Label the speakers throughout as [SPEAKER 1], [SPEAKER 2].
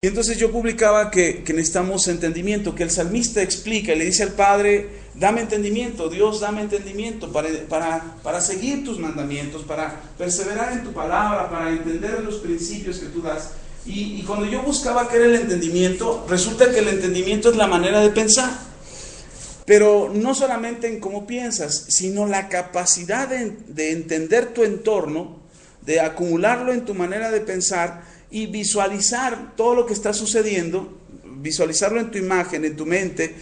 [SPEAKER 1] Y entonces yo publicaba que necesitamos entendimiento, que el salmista explica y le dice al Padre, dame entendimiento, Dios, dame entendimiento para seguir tus mandamientos, para perseverar en tu palabra, para entender los principios que tú das. Y cuando yo buscaba qué era el entendimiento, resulta que el entendimiento es la manera de pensar. Pero no solamente en cómo piensas, sino la capacidad de entender tu entorno, de acumularlo en tu manera de pensar y visualizar todo lo que está sucediendo, visualizarlo en tu imagen, en tu mente,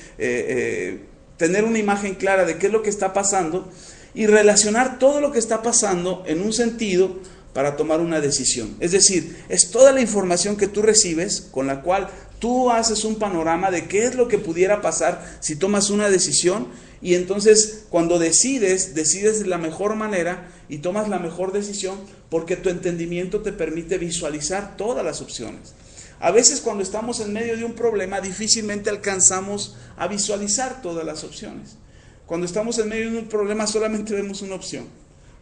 [SPEAKER 1] tener una imagen clara de qué es lo que está pasando y relacionar todo lo que está pasando en un sentido para tomar una decisión. Es decir, es toda la información que tú recibes con la cual tú haces un panorama de qué es lo que pudiera pasar si tomas una decisión, y entonces cuando decides de la mejor manera y tomas la mejor decisión porque tu entendimiento te permite visualizar todas las opciones. A veces cuando estamos en medio de un problema difícilmente alcanzamos a visualizar todas las opciones. Cuando estamos en medio de un problema solamente vemos una opción.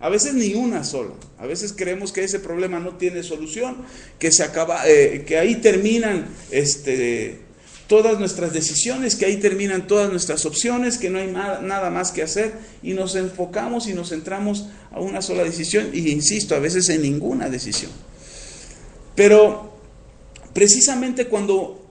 [SPEAKER 1] A veces ni una sola. A veces creemos que ese problema no tiene solución, que se acaba, que ahí terminan todas nuestras decisiones, que ahí terminan todas nuestras opciones, que no hay nada más que hacer, y nos enfocamos y nos centramos a una sola decisión, y insisto, a veces en ninguna decisión. Pero precisamente cuando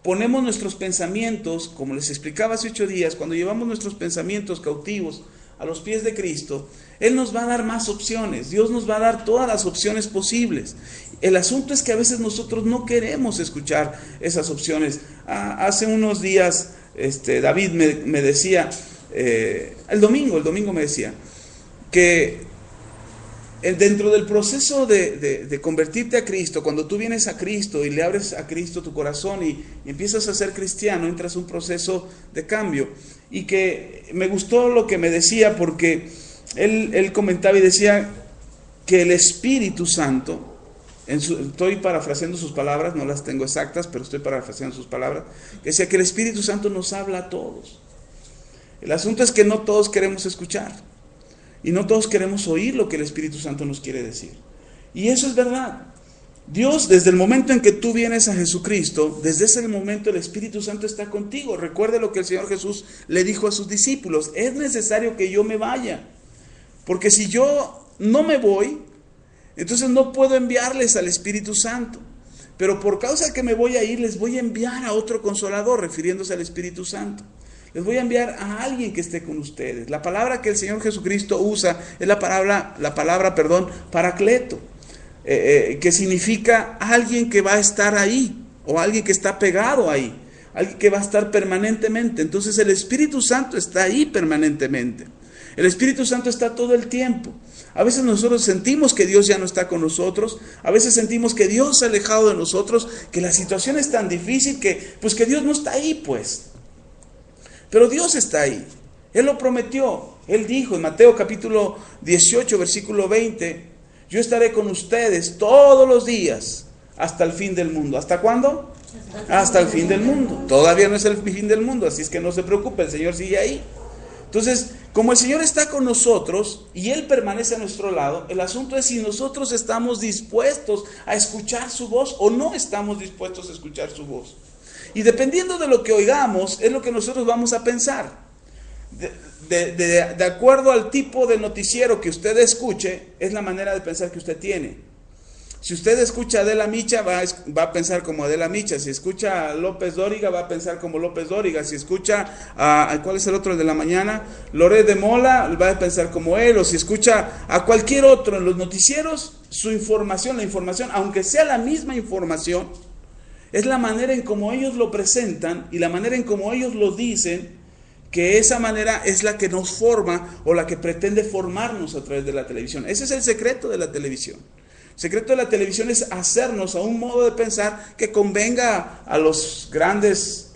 [SPEAKER 1] ponemos nuestros pensamientos, como les explicaba hace 8 días, cuando llevamos nuestros pensamientos cautivos a los pies de Cristo, Él nos va a dar más opciones. Dios nos va a dar todas las opciones posibles. El asunto es que a veces nosotros no queremos escuchar esas opciones. Hace unos días David me decía, el domingo me decía, que dentro del proceso de convertirte a Cristo, cuando tú vienes a Cristo y le abres a Cristo tu corazón y empiezas a ser cristiano, entras en un proceso de cambio. Y que me gustó lo que me decía, porque él comentaba y decía que el Espíritu Santo, estoy parafraseando sus palabras, no las tengo exactas, pero estoy parafraseando sus palabras, que decía que el Espíritu Santo nos habla a todos. El asunto es que no todos queremos escuchar. Y no todos queremos oír lo que el Espíritu Santo nos quiere decir. Y eso es verdad. Dios, desde el momento en que tú vienes a Jesucristo, desde ese momento el Espíritu Santo está contigo. Recuerde lo que el Señor Jesús le dijo a sus discípulos: es necesario que yo me vaya, porque si yo no me voy, entonces no puedo enviarles al Espíritu Santo. Pero por causa que me voy a ir, les voy a enviar a otro Consolador, refiriéndose al Espíritu Santo. Les voy a enviar a alguien que esté con ustedes. La palabra que el Señor Jesucristo usa es la palabra, paracleto, que significa alguien que va a estar ahí, o alguien que está pegado ahí, alguien que va a estar permanentemente. Entonces el Espíritu Santo está ahí permanentemente. El Espíritu Santo está todo el tiempo. A veces nosotros sentimos que Dios ya no está con nosotros, a veces sentimos que Dios se ha alejado de nosotros, que la situación es tan difícil que Dios no está ahí, pues. Pero Dios está ahí. Él lo prometió. Él dijo en Mateo capítulo 18, versículo 20, yo estaré con ustedes todos los días hasta el fin del mundo. ¿Hasta cuándo? Hasta el fin del mundo. Todavía no es el fin del mundo, así es que no se preocupe, el Señor sigue ahí. Entonces, como el Señor está con nosotros y Él permanece a nuestro lado, el asunto es si nosotros estamos dispuestos a escuchar su voz o no estamos dispuestos a escuchar su voz. Y dependiendo de lo que oigamos, es lo que nosotros vamos a pensar. De acuerdo al tipo de noticiero que usted escuche, es la manera de pensar que usted tiene. Si usted escucha a Adela Micha, va a pensar como Adela Micha. Si escucha a López Dóriga, va a pensar como López Dóriga. Si escucha ¿cuál es el otro de la mañana? Loret de Mola, va a pensar como él. O si escucha a cualquier otro en los noticieros, la información, aunque sea la misma información, es la manera en cómo ellos lo presentan y la manera en cómo ellos lo dicen, que esa manera es la que nos forma o la que pretende formarnos a través de la televisión. Ese es el secreto de la televisión. El secreto de la televisión es hacernos a un modo de pensar que convenga a los grandes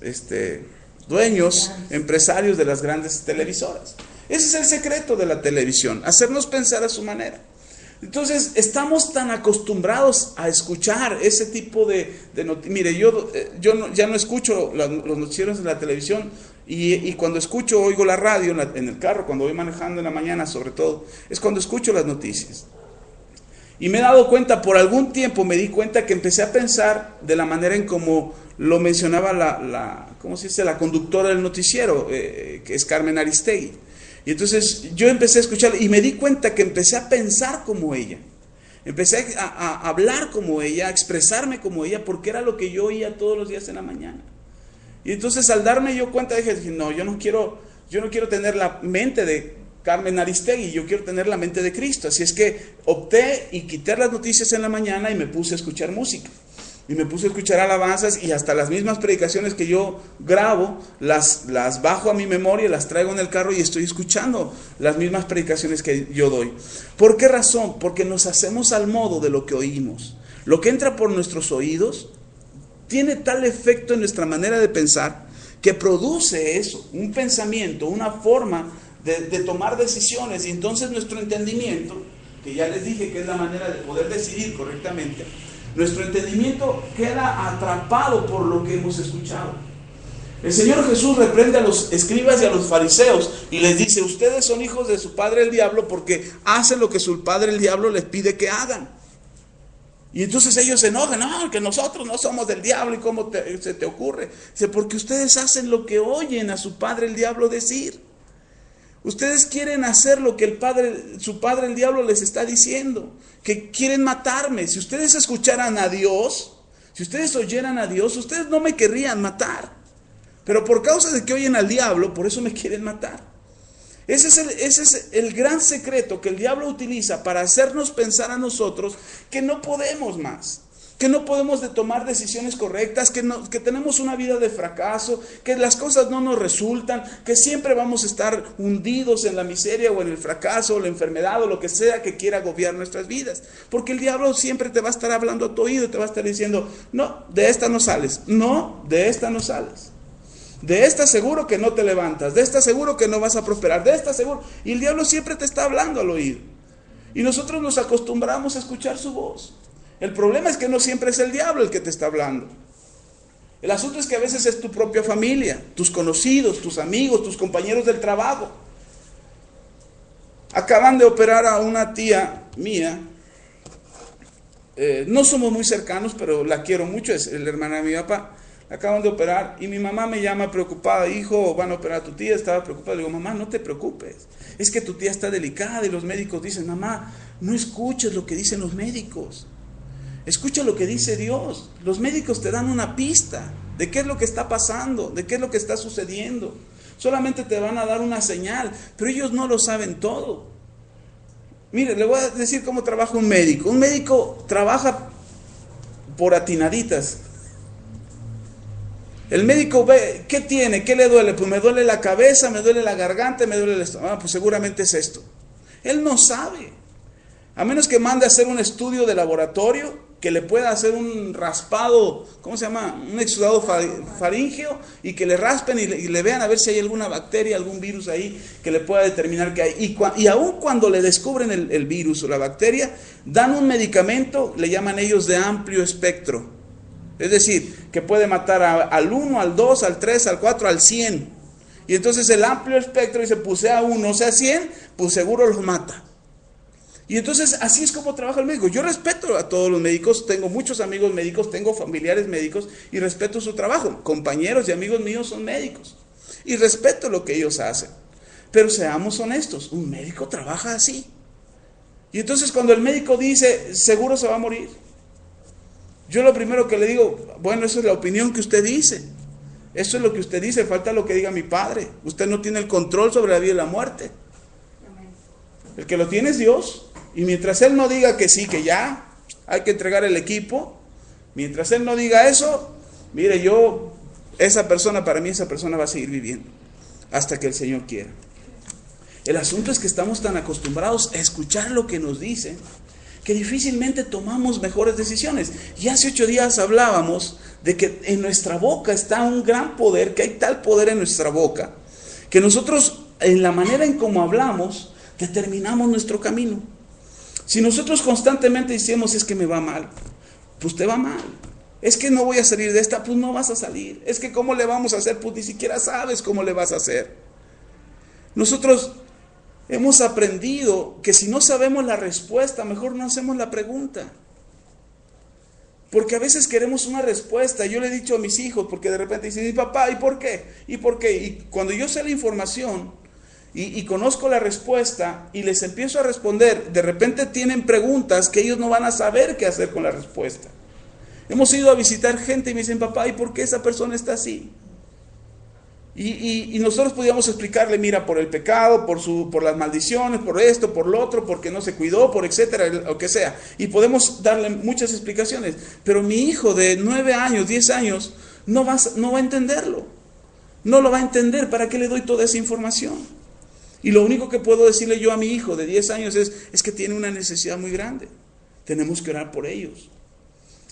[SPEAKER 1] dueños, empresarios de las grandes televisoras. Ese es el secreto de la televisión, hacernos pensar a su manera. Entonces, estamos tan acostumbrados a escuchar ese tipo de noticias. Mire, yo ya no escucho los noticieros de la televisión y cuando oigo la radio en el carro, cuando voy manejando en la mañana sobre todo, es cuando escucho las noticias. Y me he dado cuenta, por algún tiempo me di cuenta que empecé a pensar de la manera en como lo mencionaba ¿cómo se dice?, la conductora del noticiero, que es Carmen Aristegui. Y entonces yo empecé a escucharla y me di cuenta que empecé a pensar como ella. Empecé a hablar como ella, a expresarme como ella, porque era lo que yo oía todos los días en la mañana. Y entonces al darme yo cuenta dije, no, yo no quiero tener la mente de Carmen Aristegui, yo quiero tener la mente de Cristo. Así es que opté y quité las noticias en la mañana y me puse a escuchar música. Y me puse a escuchar alabanzas y hasta las mismas predicaciones que yo grabo, las bajo a mi memoria, las traigo en el carro y estoy escuchando las mismas predicaciones que yo doy. ¿Por qué razón? Porque nos hacemos al modo de lo que oímos. Lo que entra por nuestros oídos tiene tal efecto en nuestra manera de pensar que produce eso, un pensamiento, una forma de tomar decisiones. Y entonces nuestro entendimiento, que ya les dije que es la manera de poder decidir correctamente, nuestro entendimiento queda atrapado por lo que hemos escuchado. El Señor Jesús reprende a los escribas y a los fariseos y les dice, ustedes son hijos de su padre el diablo porque hacen lo que su padre el diablo les pide que hagan. Y entonces ellos se enojan, no, que nosotros no somos del diablo, ¿y cómo se te ocurre? Dice, porque ustedes hacen lo que oyen a su padre el diablo decir. Ustedes quieren hacer lo que su padre el diablo les está diciendo, que quieren matarme. Si ustedes escucharan a Dios, si ustedes oyeran a Dios, ustedes no me querrían matar. Pero por causa de que oyen al diablo, por eso me quieren matar. Ese es el gran secreto que el diablo utiliza para hacernos pensar a nosotros que no podemos más, que no podemos tomar decisiones correctas, que tenemos una vida de fracaso, que las cosas no nos resultan, que siempre vamos a estar hundidos en la miseria o en el fracaso o la enfermedad o lo que sea que quiera agobiar nuestras vidas. Porque el diablo siempre te va a estar hablando a tu oído y te va a estar diciendo, no, de esta no sales, no, de esta no sales. De esta seguro que no te levantas, de esta seguro que no vas a prosperar, de esta seguro. Y el diablo siempre te está hablando al oído. Y nosotros nos acostumbramos a escuchar su voz. El problema es que no siempre es el diablo el que te está hablando. El asunto es que a veces es tu propia familia, tus conocidos, tus amigos, tus compañeros del trabajo. Acaban de operar a una tía mía. No somos muy cercanos, pero la quiero mucho, es la hermana de mi papá. Acaban de operar y mi mamá me llama preocupada, hijo, van a operar a tu tía, estaba preocupada. Le digo, mamá, no te preocupes, es que tu tía está delicada. Y los médicos dicen, mamá, no escuches lo que dicen los médicos, escucha lo que dice Dios. Los médicos te dan una pista de qué es lo que está pasando, de qué es lo que está sucediendo. Solamente te van a dar una señal, pero ellos no lo saben todo. Mire, le voy a decir cómo trabaja un médico. Un médico trabaja por atinaditas. El médico ve, ¿qué tiene? ¿Qué le duele? Pues me duele la cabeza, me duele la garganta, me duele el estómago. Pues seguramente es esto. Él no sabe. A menos que mande a hacer un estudio de laboratorio, que le pueda hacer un raspado, ¿cómo se llama? Un exudado faríngeo, y que le raspen y le vean a ver si hay alguna bacteria, algún virus ahí, que le pueda determinar que hay. Y aun cuando le descubren el virus o la bacteria, dan un medicamento, le llaman ellos de amplio espectro. Es decir, que puede matar al 1, al 2, al 3, al 4, al 100. Y entonces el amplio espectro dice, pues sea 1, sea 100, pues seguro los mata. Y entonces así es como trabaja el médico. Yo respeto a todos los médicos, tengo muchos amigos médicos, tengo familiares médicos y respeto su trabajo. Compañeros y amigos míos son médicos y respeto lo que ellos hacen. Pero seamos honestos, un médico trabaja así. Y entonces cuando el médico dice, seguro se va a morir, yo lo primero que le digo, bueno, eso es la opinión que usted dice. Eso es lo que usted dice, falta lo que diga mi padre. Usted no tiene el control sobre la vida y la muerte. El que lo tiene es Dios. Y mientras Él no diga que sí, que ya hay que entregar el equipo, mientras Él no diga eso, mire, para mí esa persona va a seguir viviendo hasta que el Señor quiera. El asunto es que estamos tan acostumbrados a escuchar lo que nos dicen que difícilmente tomamos mejores decisiones. Y hace 8 días hablábamos de que en nuestra boca está un gran poder, que hay tal poder en nuestra boca, que nosotros, en la manera en cómo hablamos, determinamos nuestro camino. Si nosotros constantemente decimos, es que me va mal, pues te va mal. Es que no voy a salir de esta, pues no vas a salir. Es que ¿cómo le vamos a hacer? Pues ni siquiera sabes cómo le vas a hacer. Nosotros hemos aprendido que si no sabemos la respuesta, mejor no hacemos la pregunta. Porque a veces queremos una respuesta. Yo le he dicho a mis hijos, porque de repente dicen, ¿y papá? ¿Y por qué? ¿Y por qué? Y cuando yo sé la información y conozco la respuesta y les empiezo a responder, de repente tienen preguntas que ellos no van a saber qué hacer con la respuesta. Hemos ido a visitar gente y me dicen, papá, ¿y por qué esa persona está así? Y nosotros podíamos explicarle, mira, por el pecado, por las maldiciones, por esto, por lo otro, porque no se cuidó, por etcétera, lo que sea. Y podemos darle muchas explicaciones. Pero mi hijo de 9 años, 10 años, no va a entenderlo. No lo va a entender. ¿Para qué le doy toda esa información? Y lo único que puedo decirle yo a mi hijo de 10 años es que tiene una necesidad muy grande. Tenemos que orar por ellos.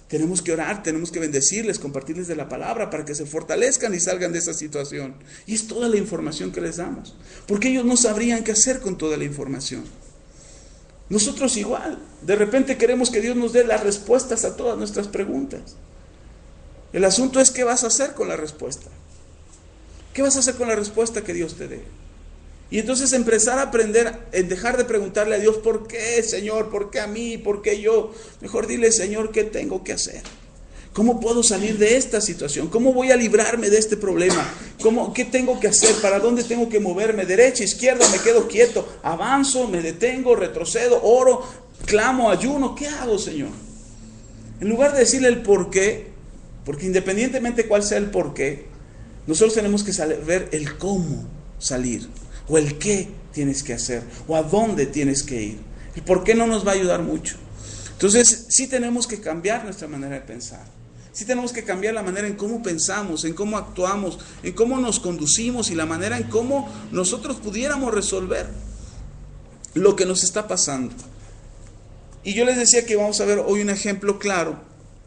[SPEAKER 1] Tenemos que orar, tenemos que bendecirles, compartirles de la palabra para que se fortalezcan y salgan de esa situación. Y es toda la información que les damos. Porque ellos no sabrían qué hacer con toda la información. Nosotros igual. De repente queremos que Dios nos dé las respuestas a todas nuestras preguntas. El asunto es qué vas a hacer con la respuesta. ¿Qué vas a hacer con la respuesta que Dios te dé? Y entonces empezar a aprender, en dejar de preguntarle a Dios, ¿por qué, Señor? ¿Por qué a mí? ¿Por qué yo? Mejor dile, Señor, ¿qué tengo que hacer? ¿Cómo puedo salir de esta situación? ¿Cómo voy a librarme de este problema? ¿Qué tengo que hacer? ¿Para dónde tengo que moverme? ¿Derecha, izquierda? ¿Me quedo quieto? ¿Avanzo? ¿Me detengo? ¿Retrocedo? ¿Oro? ¿Clamo? ¿Ayuno? ¿Qué hago, Señor? En lugar de decirle el por qué, porque independientemente cuál sea el por qué, nosotros tenemos que ver el cómo salir. O el qué tienes que hacer, o a dónde tienes que ir. El por qué no nos va a ayudar mucho. Entonces, sí tenemos que cambiar nuestra manera de pensar. Sí tenemos que cambiar la manera en cómo pensamos, en cómo actuamos, en cómo nos conducimos y la manera en cómo nosotros pudiéramos resolver lo que nos está pasando. Y yo les decía que vamos a ver hoy un ejemplo claro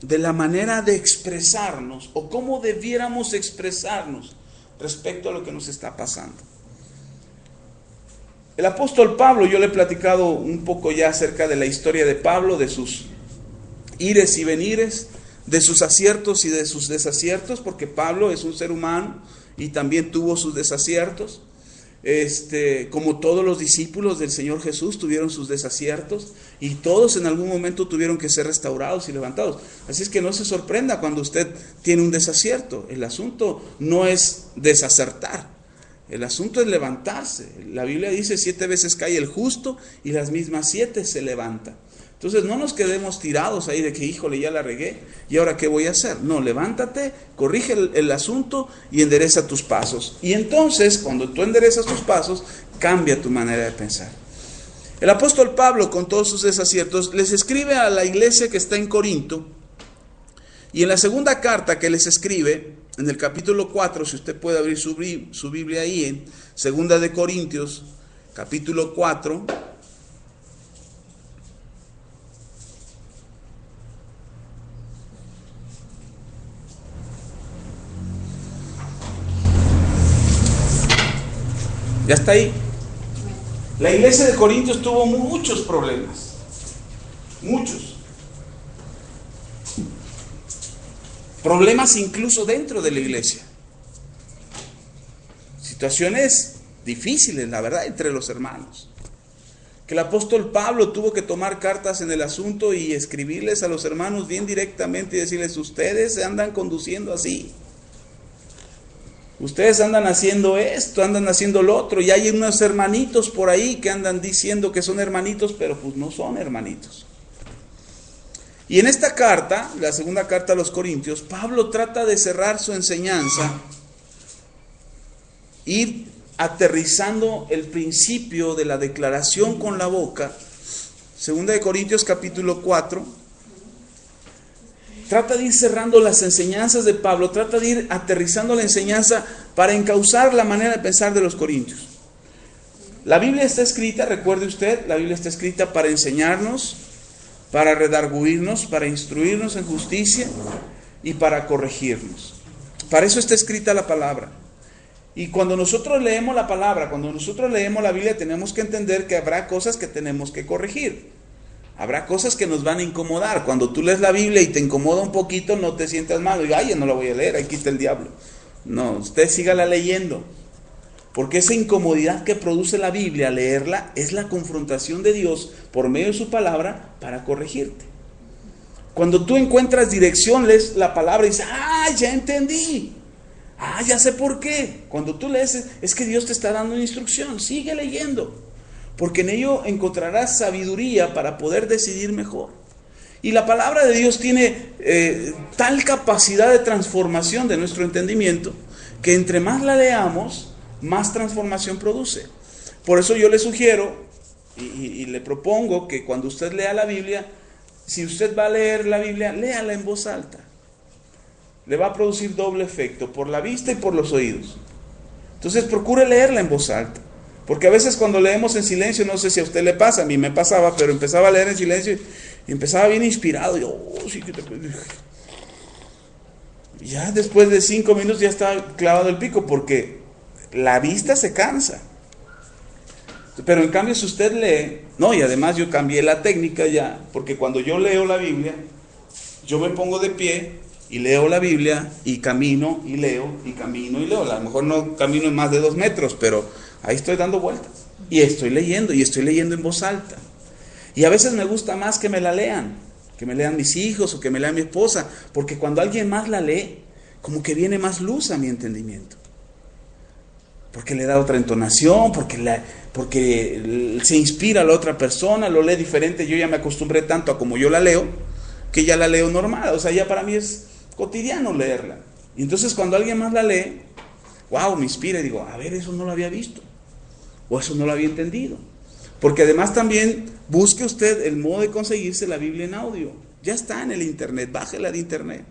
[SPEAKER 1] de la manera de expresarnos, o cómo debiéramos expresarnos respecto a lo que nos está pasando. El apóstol Pablo, yo le he platicado un poco ya acerca de la historia de Pablo, de sus ires y venires, de sus aciertos y de sus desaciertos, porque Pablo es un ser humano y también tuvo sus desaciertos, como todos los discípulos del Señor Jesús tuvieron sus desaciertos, y todos en algún momento tuvieron que ser restaurados y levantados. Así es que no se sorprenda cuando usted tiene un desacierto. El asunto no es desacertar. El asunto es levantarse. La Biblia dice 7 veces cae el justo y las mismas 7 se levanta. Entonces no nos quedemos tirados ahí de que híjole ya la regué y ahora qué voy a hacer. No, levántate, corrige el asunto y endereza tus pasos. Y entonces cuando tú enderezas tus pasos, cambia tu manera de pensar. El apóstol Pablo, con todos sus desaciertos, les escribe a la iglesia que está en Corinto, y en la segunda carta que les escribe, en el capítulo 4, si usted puede abrir su Biblia ahí, en Segunda de Corintios, capítulo 4. ¿Ya está ahí? La iglesia de Corintios tuvo muchos problemas. Muchos. Problemas incluso dentro de la iglesia. Situaciones difíciles, la verdad, entre los hermanos. Que el apóstol Pablo tuvo que tomar cartas en el asunto y escribirles a los hermanos bien directamente y decirles, ustedes se andan conduciendo así. Ustedes andan haciendo esto, andan haciendo lo otro. Y hay unos hermanitos por ahí que andan diciendo que son hermanitos, pero pues no son hermanitos. Y en esta carta, la segunda carta a los Corintios, Pablo trata de cerrar su enseñanza, ir aterrizando el principio de la declaración con la boca. Segunda de Corintios capítulo 4, trata de ir cerrando las enseñanzas de Pablo, trata de ir aterrizando la enseñanza para encauzar la manera de pensar de los corintios. La Biblia está escrita, recuerde usted, la Biblia está escrita para enseñarnos, para redarguirnos, para instruirnos en justicia y para corregirnos. Para eso está escrita la palabra. Y cuando nosotros leemos la palabra, cuando nosotros leemos la Biblia, tenemos que entender que habrá cosas que tenemos que corregir. Habrá cosas que nos van a incomodar. Cuando tú lees la Biblia y te incomoda un poquito, no te sientas mal. Y, ay, ya no la voy a leer, ahí quita el diablo. No, usted sígala leyendo. Porque esa incomodidad que produce la Biblia al leerla es la confrontación de Dios por medio de su palabra para corregirte. Cuando tú encuentras dirección, lees la palabra y dices, ya entendí. Ya sé por qué. Cuando tú lees, es que Dios te está dando una instrucción. Sigue leyendo. Porque en ello encontrarás sabiduría para poder decidir mejor. Y la palabra de Dios tiene tal capacidad de transformación de nuestro entendimiento, que entre más la leamos, más transformación produce. Por eso yo le sugiero y le propongo que cuando usted lea la Biblia, si usted va a leer la Biblia, léala en voz alta. Le va a producir doble efecto, por la vista y por los oídos. Entonces procure leerla en voz alta. Porque a veces cuando leemos en silencio, no sé si a usted le pasa, a mí me pasaba, pero empezaba a leer en silencio y empezaba bien inspirado. Y sí que ya después de 5 minutos ya estaba clavado el pico, porque la vista se cansa. Pero en cambio si usted lee, y además yo cambié la técnica ya, porque cuando yo leo la Biblia, yo me pongo de pie y leo la Biblia y camino y leo y camino y leo. A lo mejor no camino en más de 2 metros, pero ahí estoy dando vueltas y estoy leyendo en voz alta. Y a veces me gusta más que me la lean, que me lean mis hijos o que me lea mi esposa, porque cuando alguien más la lee, como que viene más luz a mi entendimiento. Porque le da otra entonación, porque se inspira a la otra persona, lo lee diferente. Yo ya me acostumbré tanto a como yo la leo, que ya la leo normal. O sea, ya para mí es cotidiano leerla. Y entonces cuando alguien más la lee, me inspira y digo, a ver, eso no lo había visto, o eso no lo había entendido. Porque además también busque usted el modo de conseguirse la Biblia en audio. Ya está en el internet, bájela de internet.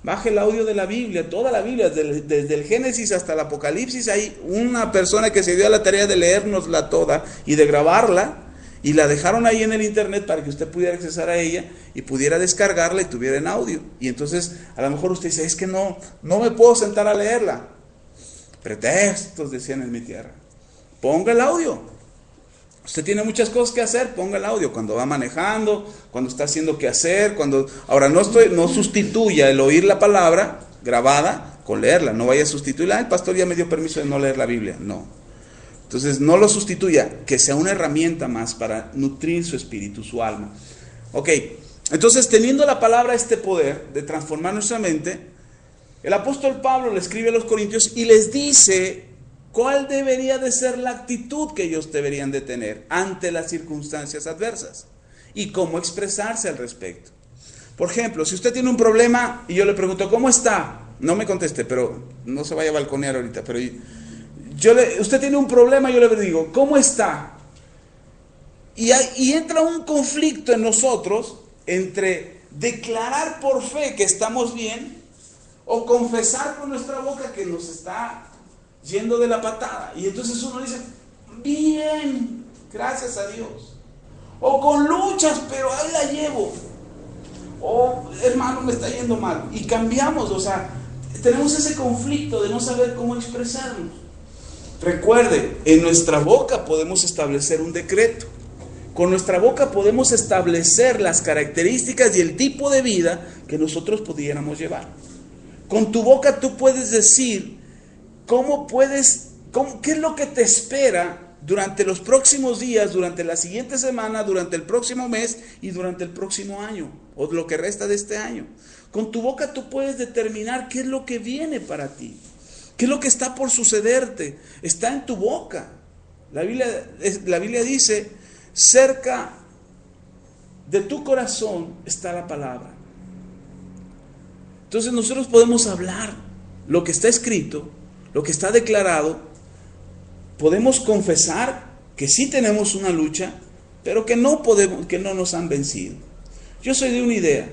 [SPEAKER 1] Baje el audio de la Biblia, toda la Biblia, desde el Génesis hasta el Apocalipsis. Hay una persona que se dio a la tarea de leérnosla toda y de grabarla, y la dejaron ahí en el internet para que usted pudiera accesar a ella y pudiera descargarla y tuviera en audio. Y entonces a lo mejor usted dice, es que no me puedo sentar a leerla. Pretextos, decían en mi tierra. Ponga el audio. Usted tiene muchas cosas que hacer, ponga el audio cuando va manejando, cuando está haciendo qué hacer, ahora no sustituya el oír la palabra grabada con leerla, no vaya a sustituirla. El pastor ya me dio permiso de no leer la Biblia, no. Entonces no lo sustituya, que sea una herramienta más para nutrir su espíritu, su alma. Ok, entonces teniendo la palabra este poder de transformar nuestra mente, el apóstol Pablo le escribe a los Corintios y les dice cuál debería de ser la actitud que ellos deberían de tener ante las circunstancias adversas y cómo expresarse al respecto. Por ejemplo, si usted tiene un problema y yo le pregunto, ¿cómo está? No me conteste, pero no se vaya a balconear ahorita, pero usted tiene un problema y yo le digo, ¿cómo está? Y entra un conflicto en nosotros entre declarar por fe que estamos bien o confesar con nuestra boca que nos está yendo de la patada. Y entonces uno dice, bien, gracias a Dios. O con luchas, pero ahí la llevo. O hermano, me está yendo mal. Y cambiamos, o sea, tenemos ese conflicto de no saber cómo expresarnos. Recuerde, en nuestra boca podemos establecer un decreto. Con nuestra boca podemos establecer las características y el tipo de vida que nosotros pudiéramos llevar. Con tu boca tú puedes decir qué es lo que te espera durante los próximos días, durante la siguiente semana, durante el próximo mes y durante el próximo año, o lo que resta de este año. Con tu boca tú puedes determinar qué es lo que viene para ti, qué es lo que está por sucederte. Está en tu boca. La Biblia dice, cerca de tu corazón está la palabra. Entonces nosotros podemos hablar lo que está escrito, lo que está declarado. Podemos confesar que sí tenemos una lucha, pero que no nos han vencido. Yo soy de una idea.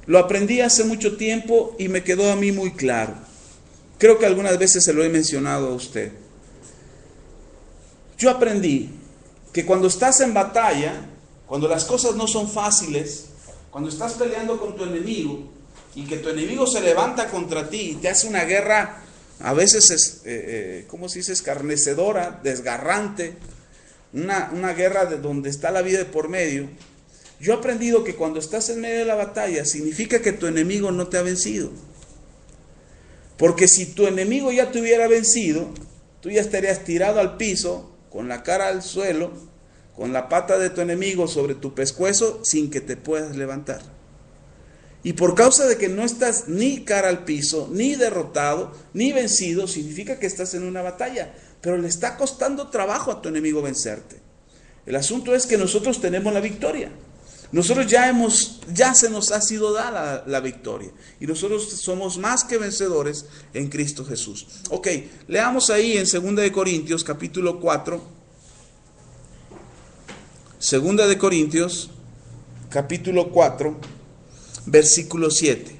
[SPEAKER 1] Lo aprendí hace mucho tiempo y me quedó a mí muy claro. Creo que algunas veces se lo he mencionado a usted. Yo aprendí que cuando estás en batalla, cuando las cosas no son fáciles, cuando estás peleando con tu enemigo y que tu enemigo se levanta contra ti y te hace una guerra, a veces ¿cómo se dice? Escarnecedora, desgarrante, una guerra donde está la vida de por medio. Yo he aprendido que cuando estás en medio de la batalla significa que tu enemigo no te ha vencido. Porque si tu enemigo ya te hubiera vencido, tú ya estarías tirado al piso, con la cara al suelo, con la pata de tu enemigo sobre tu pescuezo, sin que te puedas levantar. Y por causa de que no estás ni cara al piso, ni derrotado, ni vencido, significa que estás en una batalla, pero le está costando trabajo a tu enemigo vencerte. El asunto es que nosotros tenemos la victoria. Nosotros ya se nos ha sido dada la victoria. Y nosotros somos más que vencedores en Cristo Jesús. Ok, leamos ahí en 2 de Corintios, capítulo 4. 2 de Corintios, capítulo 4, versículo 7.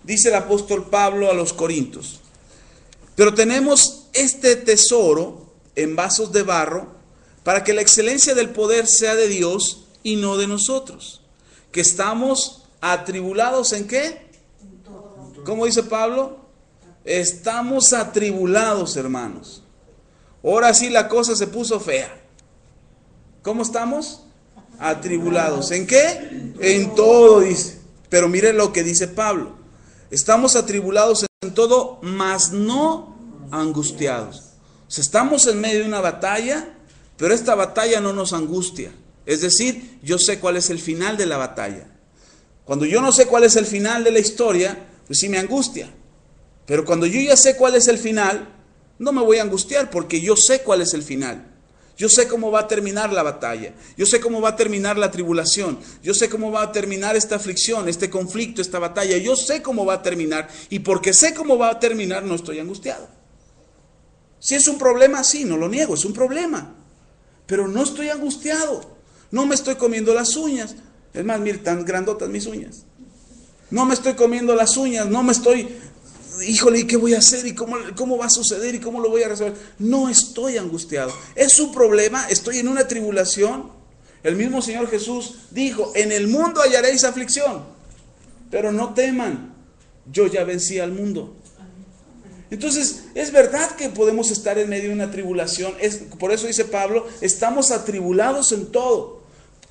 [SPEAKER 1] Dice el apóstol Pablo a los Corintios: pero tenemos este tesoro en vasos de barro, para que la excelencia del poder sea de Dios y no de nosotros, que estamos atribulados ¿en qué? ¿Cómo dice Pablo? Estamos atribulados, hermanos. Ahora sí la cosa se puso fea. ¿Cómo estamos? Atribulados. ¿En qué? En todo, dice. Pero mire lo que dice Pablo. Estamos atribulados en todo, mas no angustiados. O sea, estamos en medio de una batalla, pero esta batalla no nos angustia. Es decir, yo sé cuál es el final de la batalla. Cuando yo no sé cuál es el final de la historia, pues sí me angustia. Pero cuando yo ya sé cuál es el final, no me voy a angustiar, porque yo sé cuál es el final. Yo sé cómo va a terminar la batalla. Yo sé cómo va a terminar la tribulación. Yo sé cómo va a terminar esta aflicción, este conflicto, esta batalla. Yo sé cómo va a terminar. Y porque sé cómo va a terminar, no estoy angustiado. Si es un problema, sí, no lo niego, es un problema. Pero no estoy angustiado. No me estoy comiendo las uñas. Es más, mire, tan grandotas mis uñas. No me estoy comiendo las uñas, no me estoy... Híjole, ¿y qué voy a hacer? ¿Y cómo va a suceder? ¿Y cómo lo voy a resolver? No estoy angustiado. Es un problema, estoy en una tribulación. El mismo Señor Jesús dijo: en el mundo hallaréis aflicción, pero no teman, yo ya vencí al mundo. Entonces, es verdad que podemos estar en medio de una tribulación. Por eso dice Pablo, estamos atribulados en todo.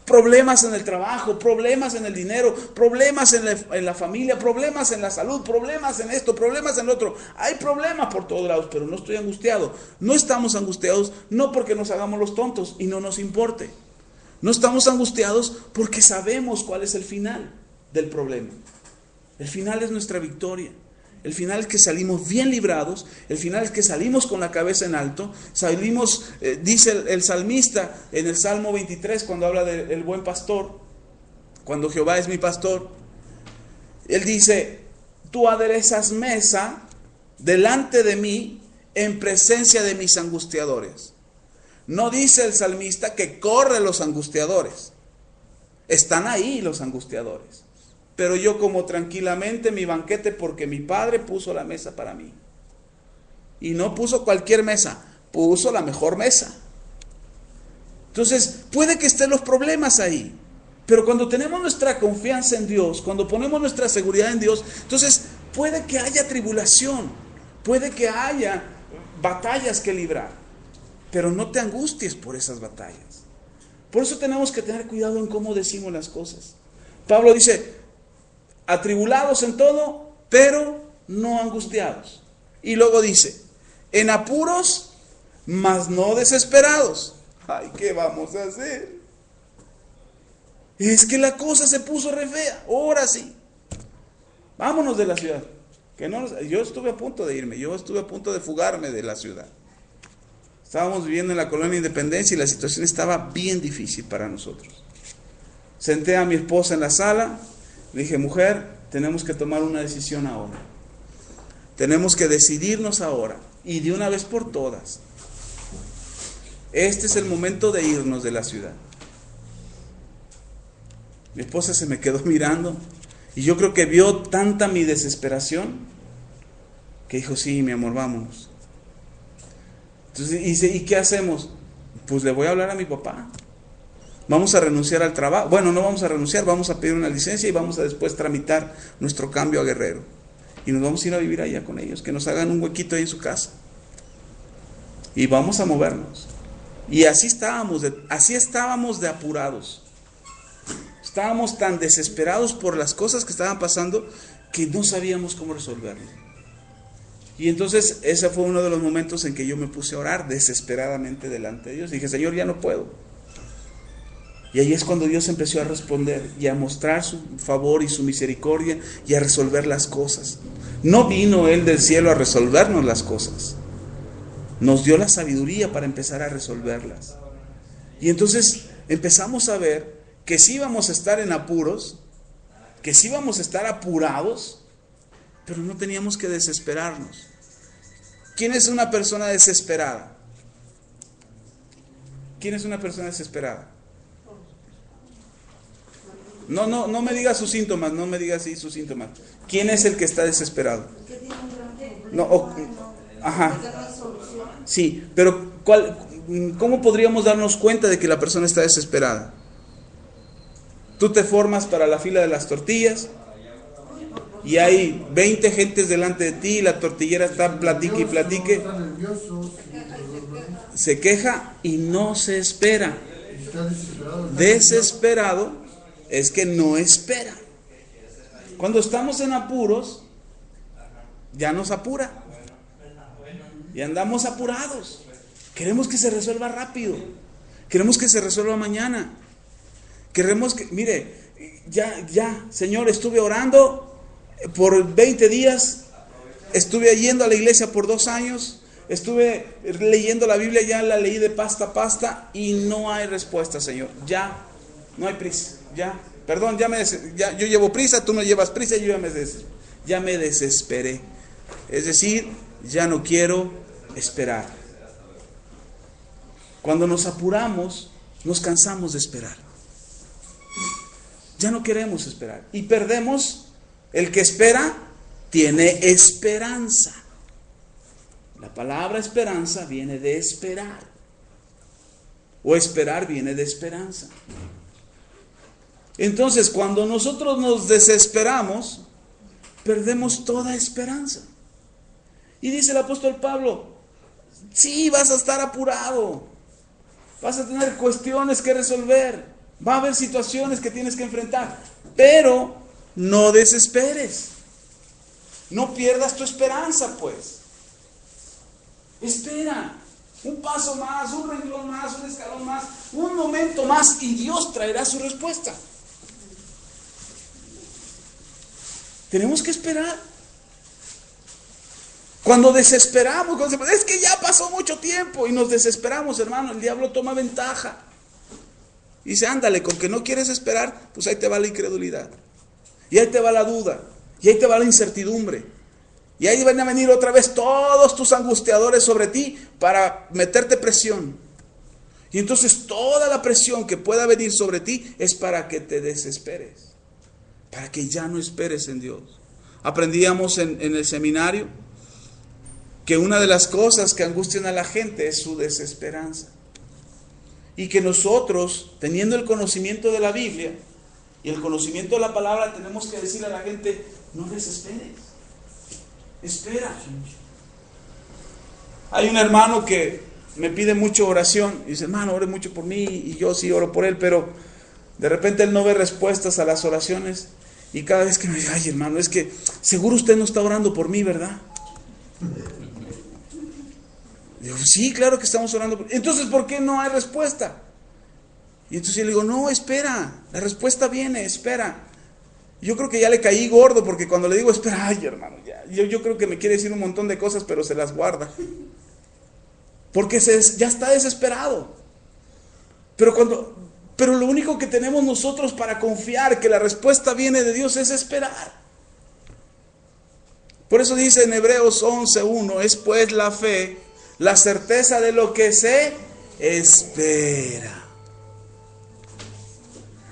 [SPEAKER 1] Problemas en el trabajo, problemas en el dinero, problemas en la familia, problemas en la salud, problemas en esto, problemas en lo otro. Hay problemas por todos lados, pero no estoy angustiado. No estamos angustiados, no porque nos hagamos los tontos y no nos importe. No estamos angustiados porque sabemos cuál es el final del problema. El final es nuestra victoria. El final es que salimos bien librados, el final es que salimos con la cabeza en alto, salimos, dice el salmista en el Salmo 23, cuando habla del buen pastor, cuando Jehová es mi pastor, él dice: tú aderezas mesa delante de mí en presencia de mis angustiadores. No dice el salmista que corren los angustiadores, están ahí los angustiadores. Pero yo como tranquilamente mi banquete, porque mi Padre puso la mesa para mí. Y no puso cualquier mesa, puso la mejor mesa. Entonces, puede que estén los problemas ahí. Pero cuando tenemos nuestra confianza en Dios, cuando ponemos nuestra seguridad en Dios, entonces puede que haya tribulación, puede que haya batallas que librar. Pero no te angusties por esas batallas. Por eso tenemos que tener cuidado en cómo decimos las cosas. Pablo dice: atribulados en todo, pero no angustiados. Y luego dice: en apuros, mas no desesperados. Ay, ¿qué vamos a hacer? Es que la cosa se puso re fea. Ahora sí, vámonos de la ciudad. Yo estuve a punto de irme, yo estuve a punto de fugarme de la ciudad. Estábamos viviendo en la colonia Independencia y la situación estaba bien difícil para nosotros. Senté a mi esposa en la sala. Le dije: mujer, tenemos que tomar una decisión ahora. Tenemos que decidirnos ahora. Y de una vez por todas. Este es el momento de irnos de la ciudad. Mi esposa se me quedó mirando. Y yo creo que vio tanta mi desesperación que dijo: sí, mi amor, vámonos. Entonces dice: ¿y qué hacemos? Pues le voy a hablar a mi papá. Vamos a renunciar al trabajo. Bueno, no vamos a renunciar, vamos a pedir una licencia y vamos a después tramitar nuestro cambio a Guerrero. Y nos vamos a ir a vivir allá con ellos, que nos hagan un huequito ahí en su casa. Y vamos a movernos. Y así estábamos de apurados. Estábamos tan desesperados por las cosas que estaban pasando que no sabíamos cómo resolverlo. Y entonces ese fue uno de los momentos en que yo me puse a orar desesperadamente delante de Dios. Dije, Señor, ya no puedo. Y ahí es cuando Dios empezó a responder y a mostrar su favor y su misericordia y a resolver las cosas. No vino Él del cielo a resolvernos las cosas. Nos dio la sabiduría para empezar a resolverlas. Y entonces empezamos a ver que sí íbamos a estar en apuros, que sí íbamos a estar apurados, pero no teníamos que desesperarnos. ¿Quién es una persona desesperada? ¿Quién es una persona desesperada? No me diga sus síntomas, no me diga así sus síntomas. ¿Quién es el que está desesperado? Ajá. Sí, pero ¿cómo podríamos darnos cuenta de que la persona está desesperada? Tú te formas para la fila de las tortillas y hay 20 gentes delante de ti y la tortillera está platique y platique. Se queja y no se espera. Desesperado es que no espera. Cuando estamos en apuros, ya nos apura. Y andamos apurados. Queremos que se resuelva rápido. Queremos que se resuelva mañana. Queremos que, mire, ya, Señor, estuve orando por 20 días. Estuve yendo a la iglesia por 2 años. Estuve leyendo la Biblia, ya la leí de pasta a pasta y no hay respuesta, Señor. Ya, no hay prisa. Ya, perdón, ya yo llevo prisa, tú no llevas prisa, yo ya me desesperé. Es decir, ya no quiero esperar. Cuando nos apuramos, nos cansamos de esperar. Ya no queremos esperar. Y perdemos, el que espera, tiene esperanza. La palabra esperanza viene de esperar. O esperar viene de esperanza. Entonces, cuando nosotros nos desesperamos, perdemos toda esperanza. Y dice el apóstol Pablo, sí, vas a estar apurado, vas a tener cuestiones que resolver, va a haber situaciones que tienes que enfrentar, pero no desesperes, no pierdas tu esperanza, pues. Espera, un paso más, un renglón más, un escalón más, un momento más y Dios traerá su respuesta. Tenemos que esperar. Cuando desesperamos, es que ya pasó mucho tiempo y nos desesperamos, hermano, el diablo toma ventaja. Y dice, ándale, con que no quieres esperar, pues ahí te va la incredulidad. Y ahí te va la duda. Y ahí te va la incertidumbre. Y ahí van a venir otra vez todos tus angustiadores sobre ti para meterte presión. Y entonces toda la presión que pueda venir sobre ti es para que te desesperes. Para que ya no esperes en Dios. Aprendíamos en el seminario que una de las cosas que angustian a la gente es su desesperanza. Y que nosotros, teniendo el conocimiento de la Biblia y el conocimiento de la palabra, tenemos que decirle a la gente, no desesperes, espera. Hay un hermano que me pide mucho oración y dice, hermano, ore mucho por mí, y yo sí oro por él, pero de repente él no ve respuestas a las oraciones y cada vez que me dice, ay hermano, es que seguro usted no está orando por mí, ¿verdad? Digo, sí, claro que estamos orando por... Entonces, ¿por qué no hay respuesta? Y entonces yo le digo, no, espera, la respuesta viene, espera. Yo creo que ya le caí gordo porque cuando le digo, espera, ay hermano, ya, yo creo que me quiere decir un montón de cosas, pero se las guarda. Porque ya está desesperado. Pero lo único que tenemos nosotros para confiar que la respuesta viene de Dios es esperar. Por eso dice en Hebreos 11:1, es pues la fe, la certeza de lo que se espera,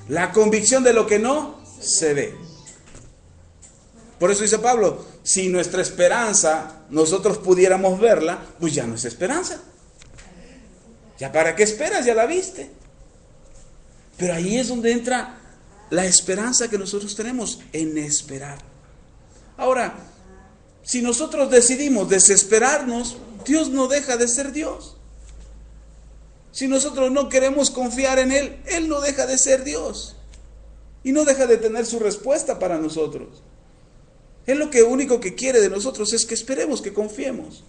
[SPEAKER 1] la convicción de lo que no se ve. Por eso dice Pablo, si nuestra esperanza nosotros pudiéramos verla, pues ya no es esperanza. ¿Ya para qué esperas? Ya la viste. Pero ahí es donde entra la esperanza que nosotros tenemos en esperar. Ahora, si nosotros decidimos desesperarnos, Dios no deja de ser Dios. Si nosotros no queremos confiar en Él, Él no deja de ser Dios. Y no deja de tener su respuesta para nosotros. Él lo único que quiere de nosotros es que esperemos, que confiemos.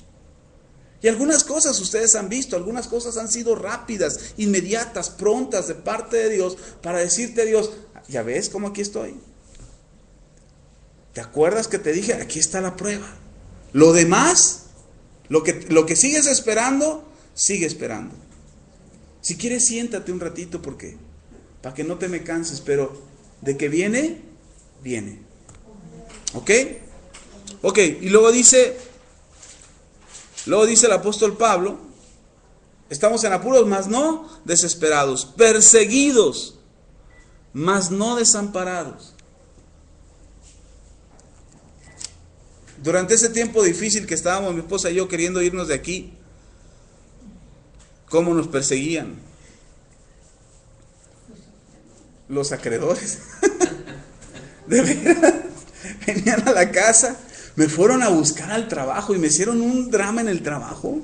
[SPEAKER 1] Y algunas cosas ustedes han visto, algunas cosas han sido rápidas, inmediatas, prontas de parte de Dios para decirte a Dios, ya ves cómo aquí estoy. ¿Te acuerdas que te dije? Aquí está la prueba. Lo demás, lo que sigues esperando, sigue esperando. Si quieres, siéntate un ratito para que no te me canses, pero de que viene, viene. ¿Ok? Ok, y luego dice el apóstol Pablo, estamos en apuros, mas no desesperados, perseguidos, mas no desamparados. Durante ese tiempo difícil que estábamos mi esposa y yo queriendo irnos de aquí, ¿cómo nos perseguían? Los acreedores. De veras, venían a la casa, me fueron a buscar al trabajo y me hicieron un drama en el trabajo.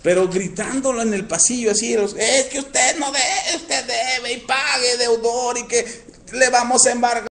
[SPEAKER 1] Pero gritándolo en el pasillo así, es que usted no debe, usted debe y pague, deudor, y que le vamos a embargar.